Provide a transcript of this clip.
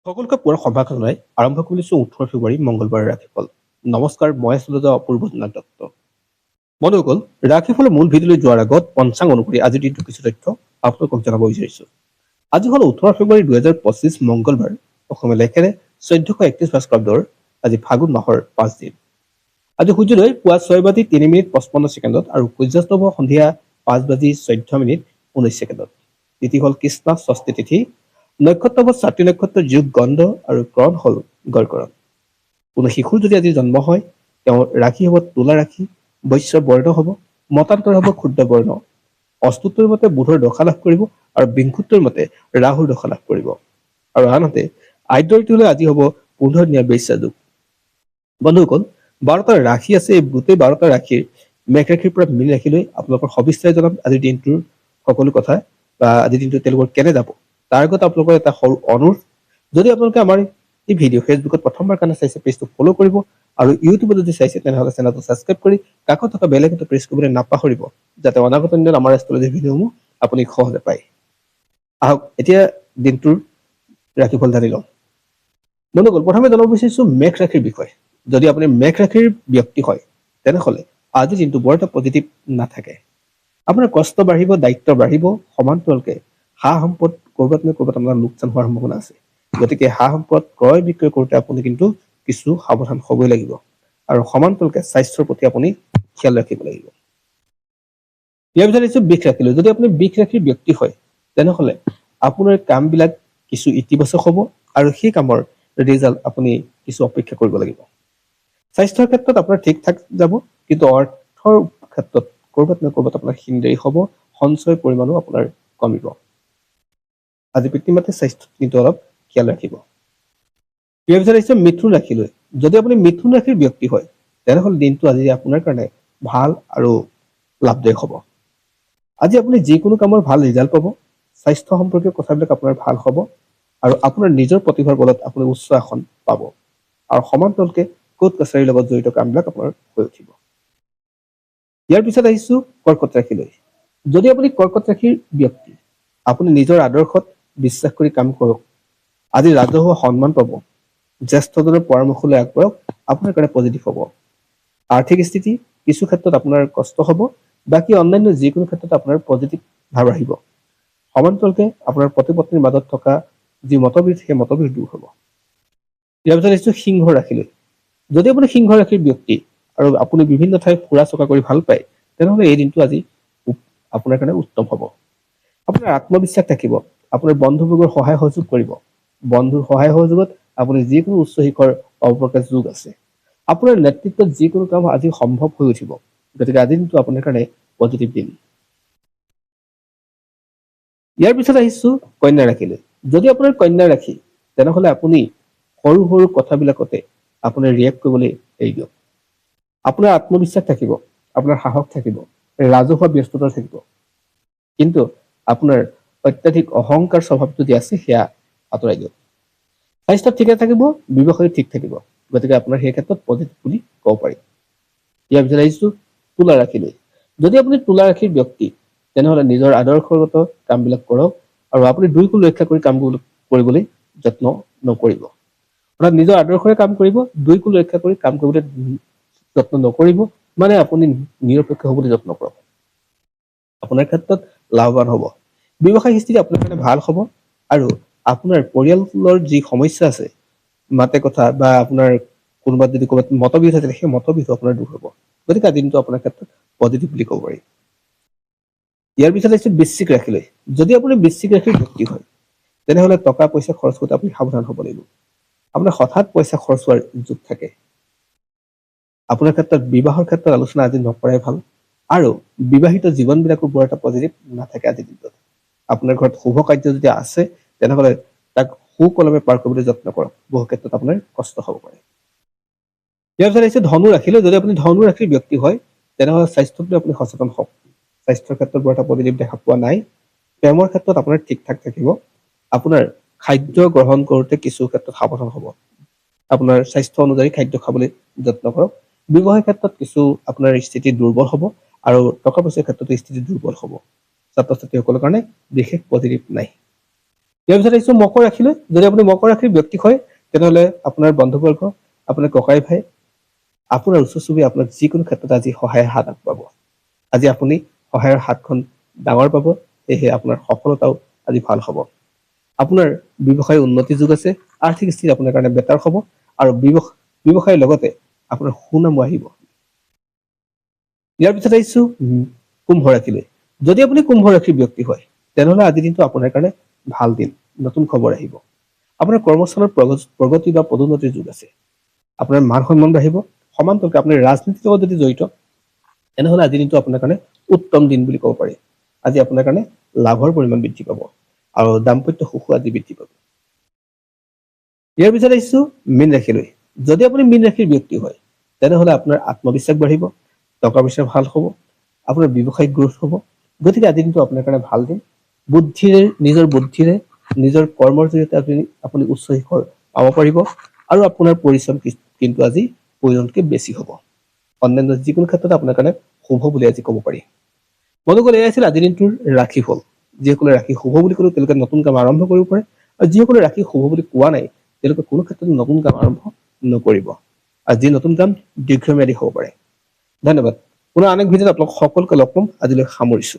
সকলোকে পুৱাৰ সম্ভাষণ জনাই আৰম্ভ কৰিছো 18 ফেব্ৰুৱাৰী মংগলবাৰৰ ৰাশিফল। নমস্কাৰ, মই আচলতে অপূৰ্ব জনাক দত্ত। বন্ধুসকল, ৰাশিফলৰ মূল ভিডিঅ'লৈ যোৱাৰ আগত পঞ্চাংগ অনুসৰি আজিৰ দিনটোৰ কিছু তথ্য আপোনালোকক জনাব বিচাৰিছো। আজি হ'ল 18 ফেব্ৰুৱাৰী 2025 মংগলবাৰ। অসমীয়া লেখেৰে 1431 ভাস্কৰ্যৰ আজি ফাগুন মাহৰ 5 দিন। আজি সূৰ্যোদয় পুৱা 6:03:55 আৰু সূৰ্যাস্ত হ'ব সন্ধিয়া 5:14:19। তিথি হ'ল কৃষ্ণ ষষ্ঠী তিথি। নক্ষত্ৰ হ'ল ছাত্ৰী নক্ষত্ৰ, যোগ গন্ধ আৰু কৰণ হ'ল গড়কৰণ। কোনো শিশুৰ যদি আজি জন্ম হয়, তেওঁৰ ৰাশি হ'ব তুলা ৰাশি, বৈশ্য বৰ্ণ হ'ব, মতান্তৰ হ'ব ক্ষুদ্ৰ বৰ্ণ। অস্তুত্বৰ মতে বুধৰ দশা লাভ কৰিব আৰু বিংশোত্তৰ মতে ৰাহুৰ দশা লাভ কৰিব। আৰু আনহাতে আদ্য ঋতুলৈ আজি হ'ব 15 দিনীয়া বেশ্যা যুগ। বন্ধুসকল, 12টা ৰাশি আছে। এই গোটেই 12টা ৰাশিৰ মেঘ ৰাশিৰ পৰা মীন ৰাশিলৈ আপোনালোকৰ সবিস্তাৰে জনাম আজিৰ দিনটোৰ সকলো কথা, বা আজিৰ দিনটো তেওঁলোকৰ কেনে যাব। তাৰ আগত আপোনালোকৰ এটা সৰু অনুৰোধ, যদি আপোনালোকে আমাৰ এই ভিডিঅ' ফেচবুকত প্ৰথমবাৰ কাৰণে চাইছে, পেজটো ফ'ল' কৰিব, আৰু ইউটিউবত যদি চাইছে তেনেহ'লে চেনেলটো ছাবস্ক্ৰাইব কৰি কাষত থকা বেল আইকনটো প্ৰেছ কৰিবলৈ নাপাহৰিব, যাতে অনাগত দিনত আমাৰ এষ্ট্ৰলজিৰ ভিডিঅ'সমূহ আপুনি সহজে পায়। আহক এতিয়া দিনটোৰ ৰাশিফল জানি লওঁ। বন্ধুসকল, প্ৰথমে জনাব বিচাৰিছো মেঘ ৰাশিৰ বিষয়ে। যদি আপুনি মেঘ ৰাশিৰ ব্যক্তি হয়, তেনেহ'লে আজি দিনটো বৰ এটা পজিটিভ নাথাকে। আপোনাৰ কষ্ট বাঢ়িব, দায়িত্ব বাঢ়িব, সমান্তৰালকে সা সম্পদ ক'ৰবাত নহয় ক'ৰবাত আপোনাৰ লোকচান হোৱাৰ সম্ভাৱনা আছে। গতিকে সা সম্পদ ক্ৰয় বিক্ৰয় কৰোঁতে আপুনি কিন্তু কিছু সাৱধান হ'বই লাগিব, আৰু সমান্তৰালকে স্বাস্থ্যৰ প্ৰতি আপুনি খেয়াল ৰাখিব লাগিব। ইয়াৰ ভিতৰত আহিছো বৃষ ৰাশিলৈ। যদি আপুনি বৃষ ৰাশিৰ ব্যক্তি হয়, তেনেহ'লে আপোনাৰ কামবিলাক কিছু ইতিবাচক হ'ব, আৰু সেই কামৰ ৰিজাল্ট আপুনি কিছু অপেক্ষা কৰিব লাগিব। স্বাস্থ্যৰ ক্ষেত্ৰত আপোনাৰ ঠিক ঠাক যাব, কিন্তু অৰ্থৰ ক্ষেত্ৰত ক'ৰবাত নহয় ক'ৰবাত আপোনাৰ হিনদেৰি হ'ব, সঞ্চয়ৰ পৰিমাণো আপোনাৰ কমিব। আজি পিতৃ মাতৃৰ স্বাস্থ্যত কিন্তু অলপ খেয়াল ৰাখিব। ইয়াৰ পিছত আহিছে মিথুন ৰাশিলৈ। যদি আপুনি মিথুন ৰাশিৰ ব্যক্তি হয়, তেনেহ'লে দিনটো আজি আপোনাৰ কাৰণে ভাল আৰু লাভদায়ক হ'ব। আজি আপুনি যিকোনো কামৰ ভাল ৰিজাল্ট পাব, স্বাস্থ্য সম্পৰ্কীয় কথাবিলাক আপোনাৰ ভাল হ'ব, আৰু আপোনাৰ নিজৰ প্ৰতিভাৰ বলত আপুনি উচ্চ আসন পাব, আৰু সমান্তৰালকে কোৰ্ট কাছাৰীৰ লগত জড়িত কামবিলাক আপোনাৰ হৈ উঠিব। ইয়াৰ পিছত আহিছো কৰ্কট ৰাশিলৈ। যদি আপুনি কৰ্কট ৰাশিৰ ব্যক্তি, আপুনি নিজৰ আদৰ্শত বিশ্বাস কৰি কাম কৰক। আজি ৰাজহুৱা সন্মান পাব, জ্যেষ্ঠজনৰ পৰামৰ্শ লৈ আগবাঢ়ক, আপোনাৰ কাৰণে পজিটিভ হ'ব। আৰ্থিক স্থিতি কিছু ক্ষেত্ৰত আপোনাৰ কষ্ট হ'ব, বাকী অন্যান্য যিকোনো ক্ষেত্ৰত আপোনাৰ পজিটিভ ভাৱ আহিব। সমান্তৰালকে আপোনাৰ পতি পত্নীৰ মাজত থকা যি মতভেদ, সেই মতভেদ দূৰ হ'ব। ইয়াৰ পিছত আহিছো সিংহ ৰাশিলৈ। যদি আপুনি সিংহ ৰাশিৰ ব্যক্তি আৰু আপুনি বিভিন্ন ঠাইত ফুৰা চকা কৰি ভাল পায়, তেনেহ'লে এই দিনটো আজি আপোনাৰ কাৰণে উত্তম হ'ব। আপোনাৰ আত্মবিশ্বাস থাকিব, আপোনাৰ বন্ধুবৰ্গৰ সহায় সহযোগ কৰিব। বন্ধুৰ সহায় সহযোগত আপুনি যিকোনো উচ্চ শিখৰ পাব পৰা যোগ আছে। আপোনাৰ নেতৃত্বত যিকোনো কাম আজি সম্ভৱ হৈ উঠিব। গতিকে আজিৰ দিনটো আপোনাৰ কাৰণে পজিটিভ দিন। ইয়াৰ পিছত আহিছো কন্যা ৰাশিলৈ। যদি আপোনাৰ কন্যা ৰাশি, তেনেহ'লে আপুনি সৰু সৰু কথাবিলাকতে আপোনাৰ ৰিয়েক্ট কৰিবলৈ এৰি দিয়ক। আপোনাৰ আত্মবিশ্বাস থাকিব, আপোনাৰ সাহস থাকিব, ৰাজহুৱা ব্যস্ততা থাকিব, কিন্তু আপোনাৰ অত্যাধিক অহংকাৰ স্বভাৱ যদি আছে, সেয়া আঁতৰাই দিয়ক। স্বাস্থ্য ঠিকে থাকিব, ব্যৱসায় ঠিক থাকিব, গতিকে আপোনাৰ সেই ক্ষেত্ৰত পজিটিভ বুলি ক'ব পাৰি। ইয়াৰ পিছত আহিছো তুলা ৰাশিলৈ। যদি আপুনি তুলা ৰাশিৰ ব্যক্তি, তেনেহ'লে নিজৰ আদৰ্শগত কামবিলাক কৰক, আৰু আপুনি দুই কুল ৰক্ষা কৰি কাম কৰিবলৈ যত্ন নকৰিব। অৰ্থাৎ নিজৰ আদৰ্শৰে কাম কৰিব, দুই কুল ৰক্ষা কৰি কাম কৰিবলৈ যত্ন নকৰিব, মানে আপুনি নিৰপেক্ষ হ'বলৈ যত্ন কৰক। আপোনাৰ ক্ষেত্ৰত লাভৱান হ'ব। ব্যৱসায়িক স্থিতি আপোনাৰ কাৰণে ভাল হ'ব, আৰু আপোনাৰ পৰিয়ালৰ যি সমস্যা আছে, মাতে কথা বা আপোনাৰ কোনোবাত যদি ক'ৰবাত মতবিৰোধ আছে, সেই মতবিৰোধ আপোনাৰ দূৰ হ'ব। গতিকে আজি দিনটো আপোনাৰ ক্ষেত্ৰত পজিটিভ বুলি ক'ব পাৰি। ইয়াৰ পিছত আহিছে বৃশ্চিক ৰাশিলৈ। যদি আপুনি বৃশ্চিক ৰাশিৰ ব্যক্তি হয়, তেনেহ'লে টকা পইচা খৰচ কৰোঁতে আপুনি সাৱধান হ'ব লাগিব। আপোনাৰ হঠাৎ পইচা খৰচ হোৱাৰ যোগ থাকে। আপোনাৰ ক্ষেত্ৰত বিবাহৰ ক্ষেত্ৰত আলোচনা আজি নকৰাই ভাল, আৰু বিবাহিত জীৱনবিলাকো বৰ এটা পজিটিভ নাথাকে আজিৰ দিনটোত। আপোনাৰ ঘৰত শুভ কাৰ্য যদি আছে, তেনেহ'লে তাক সুকলমে পাৰ কৰিবলৈ যত্ন কৰক, বহু ক্ষেত্ৰত আপোনাৰ কষ্ট হ'ব পাৰে। ইয়াৰ পিছত আহিছে ধনু ৰাশিলৈ। যদি আপুনি ধনু ৰাশিৰ ব্যক্তি হয়, তেনেহ'লে স্বাস্থ্যক লৈ আপুনি সচেতন হওক। স্বাস্থ্যৰ ক্ষেত্ৰত বৰ এটা পজিটিভ দেখা পোৱা নাই। প্ৰেমৰ ক্ষেত্ৰত আপোনাৰ ঠিক ঠাক থাকিব। আপোনাৰ খাদ্য গ্ৰহণ কৰোঁতে কিছু ক্ষেত্ৰত সাৱধান হ'ব। আপোনাৰ স্বাস্থ্য অনুযায়ী খাদ্য খাবলৈ যত্ন কৰক। ব্যৱসায়ৰ ক্ষেত্ৰত কিছু আপোনাৰ স্থিতি দুৰ্বল হ'ব, আৰু টকা পইচাৰ ক্ষেত্ৰতো স্থিতি দুৰ্বল হ'ব। ছাত্ৰ ছাত্ৰীসকলৰ কাৰণে বিশেষ পজিটিভ নাই। ইয়াৰ পিছত আহিছো মকৰ ৰাশিলৈ। যদি আপুনি মকৰ ৰাশিৰ ব্যক্তি হয় তেনেহলে আপোনাৰ বন্ধুবৰ্গ, আপোনাৰ ককাই ভাই, আপোনাৰ ওচৰ চুবুৰীয়া আপোনাক যিকোনো ক্ষেত্ৰত আজি সহায়ৰ হাত আগবঢ়াব। আজি আপুনি সহায়ৰ হাতখন ডাঙৰ পাব, সেয়েহে আপোনাৰ সফলতাও আজি ভাল হ'ব। আপোনাৰ ব্যৱসায় উন্নতি যোগ আছে, আৰ্থিক স্থিতি আপোনাৰ কাৰণে বেটাৰ হ'ব আৰু ব্যৱসায়ৰ লগতে আপোনাৰ সুনামো আহিব। ইয়াৰ পিছত আহিছো কুম্ভ ৰাশিলৈ। যদি আপুনি কুম্ভ ৰাশিৰ ব্যক্তি হয় তেনেহলে আজিৰ দিনটো আপোনাৰ কাৰণে ভাল দিন, নতুন খবৰ আহিব। আপোনাৰ কৰ্মস্থানত প্ৰগতি বা পদোন্নতিৰ যোগ আছে। আপোনাৰ মান সন্মান বাঢ়িব। সমান্তৰালকৈ আপোনাৰ ৰাজনীতিৰ লগত যদি জড়িত তেনেহলে আজিৰ দিনটো আপোনাৰ কাৰণে উত্তম দিন বুলি ক'ব পাৰি। আজি আপোনাৰ কাৰণে লাভৰ পৰিমাণ বৃদ্ধি পাব আৰু দাম্পত্য সুখো আজি বৃদ্ধি পাব। ইয়াৰ পিছত আহিছো মীন ৰাশিলৈ। যদি আপুনি মীন ৰাশিৰ ব্যক্তি হয় তেনেহলে আপোনাৰ আত্মবিশ্বাস বাঢ়িব, টকা পইচা ভাল হ'ব, আপোনাৰ ব্যৱসায়িক গ্ৰোথ হ'ব। গতিকে আজিৰ দিনটো আপোনাৰ কাৰণে ভাল দিন। নিজৰ বুদ্ধিৰে নিজৰ কৰ্মৰ জৰিয়তে আপুনি উচ্চ শিখৰ পাব পাৰিব আৰু আপোনাৰ পৰিশ্ৰম কিন্তু আজি প্ৰয়োজনতকৈ বেছি হ'ব। অন্যান্য যিকোনো ক্ষেত্ৰত আপোনাৰ কাৰণে শুভ বুলি আজি ক'ব পাৰি। বন্ধুসকল, এয়াই আছিল আজিৰ দিনটোৰ ৰাশিফল। যিসকলে ৰাশি শুভ বুলি ক'লে তেওঁলোকে নতুন কাম আৰম্ভ কৰিব পাৰে, আৰু যিসকলে ৰাশি শুভ বুলি কোৱা নাই তেওঁলোকে কোনো ক্ষেত্ৰত নতুন কাম আৰম্ভ নকৰিব। আৰু যি নতুন কাম দীৰ্ঘম্যাদী হ'ব পাৰে। ধন্যবাদ। পুনৰ আন এক ভিডিঅ'ত আপোনালোক সকলোকে লগ পাম। আজিলৈ সামৰিছো।